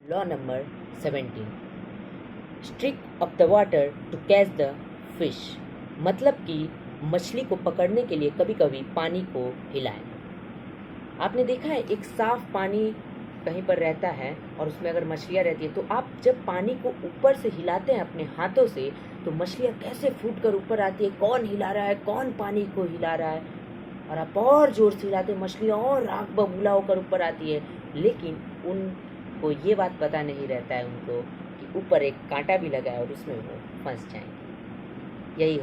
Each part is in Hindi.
Law number 17, stir up the water to catch the fish. मतलब कि मछली को पकड़ने के लिए कभी कभी पानी को हिलाएं। आपने देखा है एक साफ पानी कहीं पर रहता है और उसमें अगर मछलियाँ रहती है तो आप जब पानी को ऊपर से हिलाते हैं अपने हाथों से तो मछलियाँ कैसे फूट कर ऊपर आती है, कौन हिला रहा है, कौन पानी को हिला रहा है। और आप और जोर से हिलाते हैं, मछलियाँ और आग बबूला होकर ऊपर आती है। लेकिन उनको ये बात पता नहीं रहता है उनको कि ऊपर एक कांटा भी लगा है और उसमें वो फंस जाएंगे। यही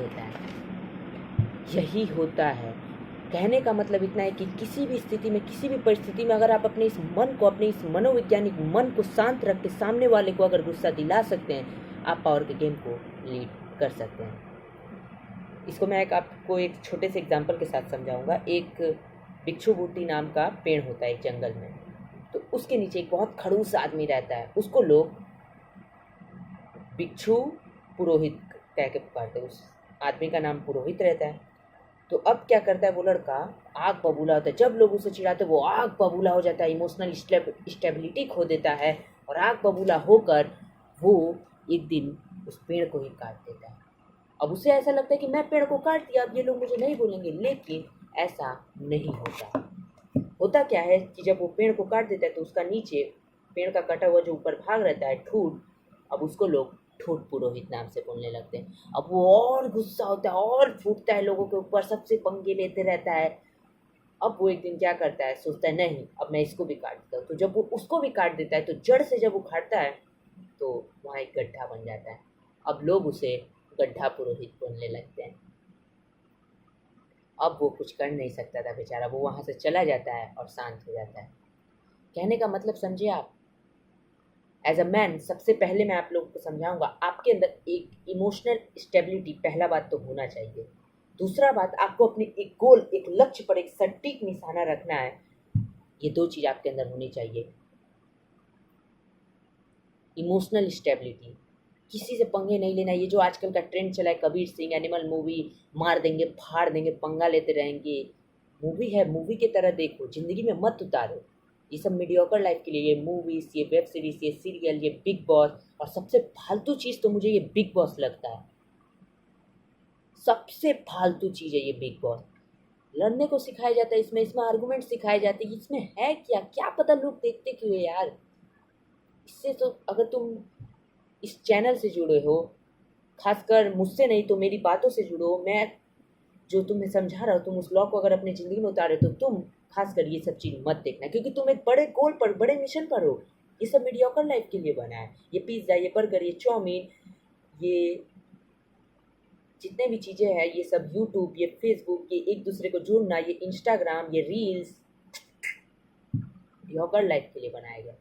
होता है। कहने का मतलब इतना है कि किसी भी स्थिति में, किसी भी परिस्थिति में अगर आप अपने इस मन को, अपने इस मनोवैज्ञानिक मन को शांत रख के सामने वाले को अगर गुस्सा दिला सकते हैं, आप पावर के गेम को लीड कर सकते हैं। इसको मैं आपको एक छोटे से एग्जाम्पल के साथ समझाऊंगा। एक भिक्षु बूटी नाम का पेड़ होता है एक जंगल में, तो उसके नीचे एक बहुत खड़ूस आदमी रहता है। उसको लोग भिक्षु पुरोहित कह के पुकारते हैं। उस आदमी का नाम पुरोहित रहता है। तो अब क्या करता है वो लड़का, आग बबूला होता है। जब लोग उसे चिढ़ाते वो आग बबूला हो जाता है, इमोशनल स्टेबिलिटी खो देता है और आग बबूला होकर वो एक दिन उस पेड़ को ही काट देता है। अब उसे ऐसा लगता है कि मैं पेड़ को काट दिया, अब ये लोग मुझे नहीं बोलेंगे, लेकिन ऐसा नहीं होता। होता क्या है कि जब वो पेड़ को काट देता है तो उसका नीचे पेड़ का कटा हुआ जो ऊपर भाग रहता है, ठूट, अब उसको लोग ठूट पुरोहित नाम से बोलने लगते हैं। अब वो और गुस्सा होता है और फूटता है लोगों के ऊपर, सबसे पंगे लेते रहता है। अब वो एक दिन क्या करता है, सोचता है नहीं अब मैं इसको भी काट देता हूँ। तो जब वो उसको भी काट देता है तो जड़ से जब उखाड़ता है तो वहाँ एक गड्ढा बन जाता है। अब लोग उसे गड्ढा पुरोहित बोलने लगते हैं। अब वो कुछ कर नहीं सकता था बेचारा, वो वहाँ से चला जाता है और शांत हो जाता है। कहने का मतलब समझे आप। एज अ मैन सबसे पहले मैं आप लोगों को समझाऊंगा, आपके अंदर एक इमोशनल स्टेबिलिटी पहला बात तो होना चाहिए। दूसरा बात, आपको अपने एक गोल, एक लक्ष्य पर एक सटीक निशाना रखना है। ये दो चीज़ आपके अंदर होनी चाहिए। इमोशनल स्टेबिलिटी, किसी से पंगे नहीं लेना। ये जो आजकल का ट्रेंड चला है, कबीर सिंह एनिमल मूवी, मार देंगे फाड़ देंगे, पंगा लेते रहेंगे। मूवी है, मूवी की तरह देखो, ज़िंदगी में मत उतारो। ये सब मीडियोकर लाइफ के लिए, ये मूवीज़, ये वेब सीरीज़, ये सीरियल, ये बिग बॉस, और सबसे फालतू चीज़ तो मुझे ये बिग बॉस लगता है। सबसे फालतू चीज़ है ये बिग बॉस। लड़ने को सिखाया जाता है इसमें, इसमें आर्गूमेंट सिखाए जाते हैं, इसमें है क्या, क्या पता लोग देखते क्यों है यार। इससे तो अगर तुम इस चैनल से जुड़े हो, खासकर मुझसे नहीं तो मेरी बातों से जुड़ो, मैं जो तुम्हें समझा रहा हूँ, तुम उस लॉ को अगर अपनी ज़िंदगी में उतारे तो तुम खासकर ये सब चीज़ मत देखना, क्योंकि तुम एक बड़े गोल पर, बड़े मिशन पर हो। ये सब मीडियोकर लाइफ के लिए बना है। ये पिज़्ज़ा, ये बर्गर, ये चाउमीन, ये जितने भी चीज़ें हैं, ये सब यूट्यूब, ये फेसबुक, ये एक दूसरे को जोड़ना, ये इंस्टाग्राम, ये रील्स, मीडियोकर लाइफ के लिए बनाया गया।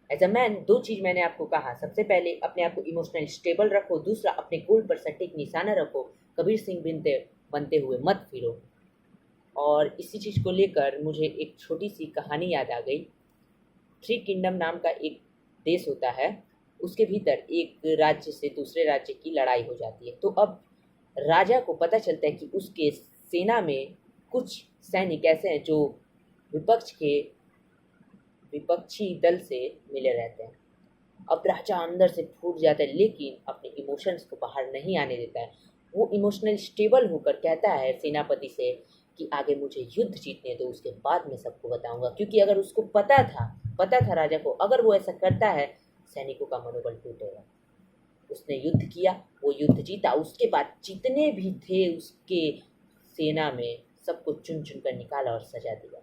एज अ मैन दो चीज़ मैंने आपको कहा, सबसे पहले अपने आप को इमोशनल स्टेबल रखो, दूसरा अपने गोल पर सटीक निशाना रखो, कबीर सिंह बनते बनते हुए मत फिरो। और इसी चीज़ को लेकर मुझे एक छोटी सी कहानी याद आ गई। थ्री किंगडम नाम का एक देश होता है, उसके भीतर एक राज्य से दूसरे राज्य की लड़ाई हो जाती है। तो अब राजा को पता चलता है कि उसके सेना में कुछ सैनिक ऐसे हैं जो विपक्ष के विपक्षी दल से मिले रहते हैं। अब राजा अंदर से फूट जाता है, लेकिन अपने इमोशंस को बाहर नहीं आने देता है। वो इमोशनल स्टेबल होकर कहता है सेनापति से कि आगे मुझे युद्ध जीतने दो, उसके बाद मैं सबको बताऊंगा। क्योंकि अगर उसको पता था राजा को, अगर वो ऐसा करता है सैनिकों का मनोबल टूटेगा। उसने युद्ध किया, वो युद्ध जीता। उसके बाद जितने भी थे उसके सेना में, सबको चुन चुन कर निकाला और सजा दिया।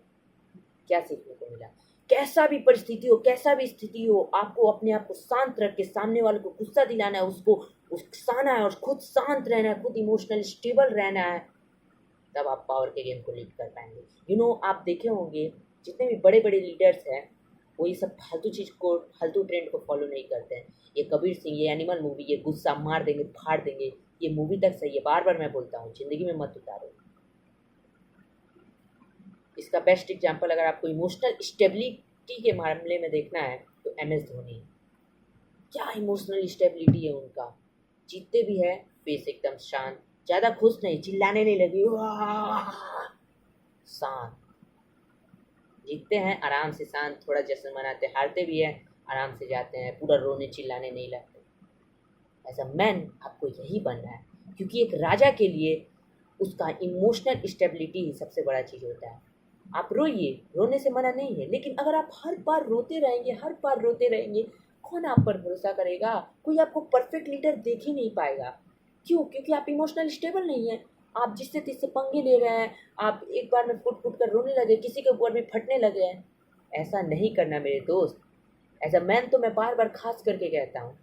क्या सीखने को मिला? कैसा भी परिस्थिति हो, कैसा भी स्थिति हो, आपको अपने आप को शांत रख के सामने वाले को गुस्सा दिलाना है, उसको उकसाना है और खुद शांत रहना है, खुद इमोशनल स्टेबल रहना है। तब आप पावर के गेम को लीड कर पाएंगे। आप देखे होंगे जितने भी बड़े बड़े लीडर्स हैं, वो ये सब फालतू चीज़ को, फालतू ट्रेंड को फॉलो नहीं करते हैं। ये कबीर सिंह, ये एनिमल मूवी, ये गुस्सा मार देंगे फाड़ देंगे, ये मूवी तक सही है। बार बार मैं बोलता हूँ, ज़िंदगी में मत उतारो। इसका बेस्ट एग्जांपल अगर आपको इमोशनल स्टेबिलिटी के मामले में देखना है तो MS धोनी। क्या इमोशनल स्टेबिलिटी है उनका। जीतते भी है, फेस एकदम शांत, ज़्यादा खुश नहीं, चिल्लाने नहीं लगी, वाह, शांत। जीतते हैं आराम से शांत, थोड़ा जश्न मनाते, हारते भी हैं आराम से जाते हैं, पूरा रोने चिल्लाने नहीं लगते। एज अ मैन आपको यही बनना है, क्योंकि एक राजा के लिए उसका इमोशनल स्टेबिलिटी ही सबसे बड़ा चीज़ होता है। आप रोइए, रोने से मना नहीं है, लेकिन अगर आप हर बार रोते रहेंगे, हर बार रोते रहेंगे, कौन आप पर भरोसा करेगा? कोई आपको परफेक्ट लीडर देख ही नहीं पाएगा। क्यों? क्योंकि आप इमोशनल स्टेबल नहीं हैं। आप जिससे तिससे पंगे ले रहे हैं, आप एक बार में फुट फुट कर रोने लगे, किसी के ऊपर भी फटने लगे हैं। ऐसा नहीं करना मेरे दोस्त। एज अ मैन तो मैं बार बार खास करके कहता हूँ,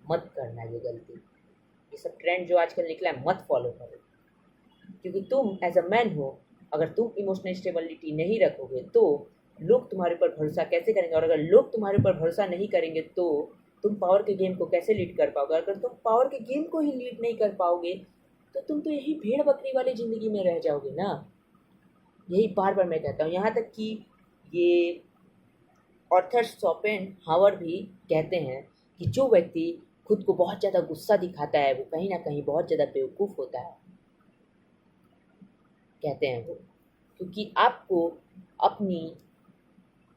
मत करना ये गलती। ये सब ट्रेंड जो आजकल निकला है, मत फॉलो करो, क्योंकि तुम एज अ मैन हो। अगर तुम इमोशनल स्टेबिलिटी नहीं रखोगे तो लोग तुम्हारे ऊपर भरोसा कैसे करेंगे? और अगर लोग तुम्हारे ऊपर भरोसा नहीं करेंगे तो तुम पावर के गेम को कैसे लीड कर पाओगे? अगर तुम पावर के गेम को ही लीड नहीं कर पाओगे तो तुम तो यही भेड़ बकरी वाली ज़िंदगी में रह जाओगे ना। यही बार बार मैं कहता हूँ, यहाँ तक कि ये ऑर्थर शोपेनहावर भी कहते हैं कि जो व्यक्ति खुद को बहुत ज़्यादा गुस्सा दिखाता है वो कहीं ना कहीं बहुत ज़्यादा बेवकूफ़ होता है, कहते हैं वो। क्योंकि आपको अपनी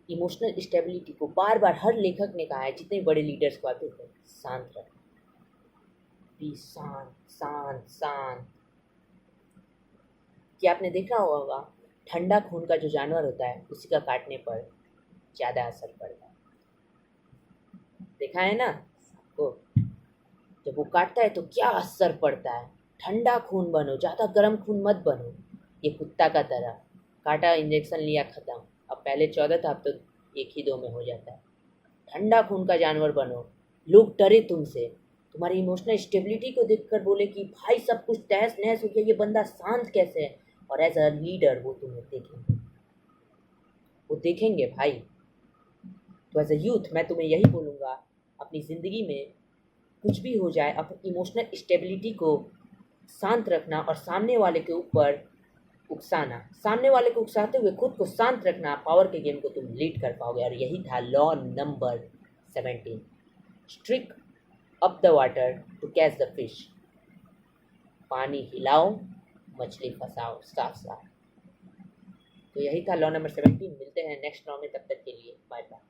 इमोशनल स्टेबिलिटी को बार बार हर लेखक ने कहा है, जितने बड़े लीडर्स को आप देखें, शांत रखें, बी शांत शांत शांत। कि आपने देखा होगा, ठंडा खून का जो जानवर होता है उसी का काटने पर ज़्यादा असर पड़ता है। देखा है ना आपको? जब वो काटता है तो क्या असर पड़ता है। ठंडा खून बनो, ज़्यादा गर्म खून मत बनो। ये कुत्ता का तरह काटा, इंजेक्शन लिया, ख़त्म। अब पहले 14 था, अब तो 1 ही 2 में हो जाता है। ठंडा खून का जानवर बनो, लोग डरे तुमसे, तुम्हारी इमोशनल स्टेबिलिटी को देखकर बोले कि भाई सब कुछ तहस नहस हो गया, ये बंदा शांत कैसे है। और एज अ लीडर वो तुम्हें देखेंगे, वो देखेंगे भाई। तो एज अ यूथ मैं तुम्हें यही बोलूँगा, अपनी ज़िंदगी में कुछ भी हो जाए, अपनी इमोशनल स्टेबिलिटी को शांत रखना और सामने वाले के ऊपर उकसाना, सामने वाले को उकसाते हुए खुद को शांत रखना, पावर के गेम को तुम लीड कर पाओगे। और यही था law number 17, stir up the water to catch the fish. पानी हिलाओ, मछली फंसाओ, साफ साफ। तो यही था लॉ नंबर 17। मिलते हैं नेक्स्ट लॉ में, तब तक के लिए बाय बाय।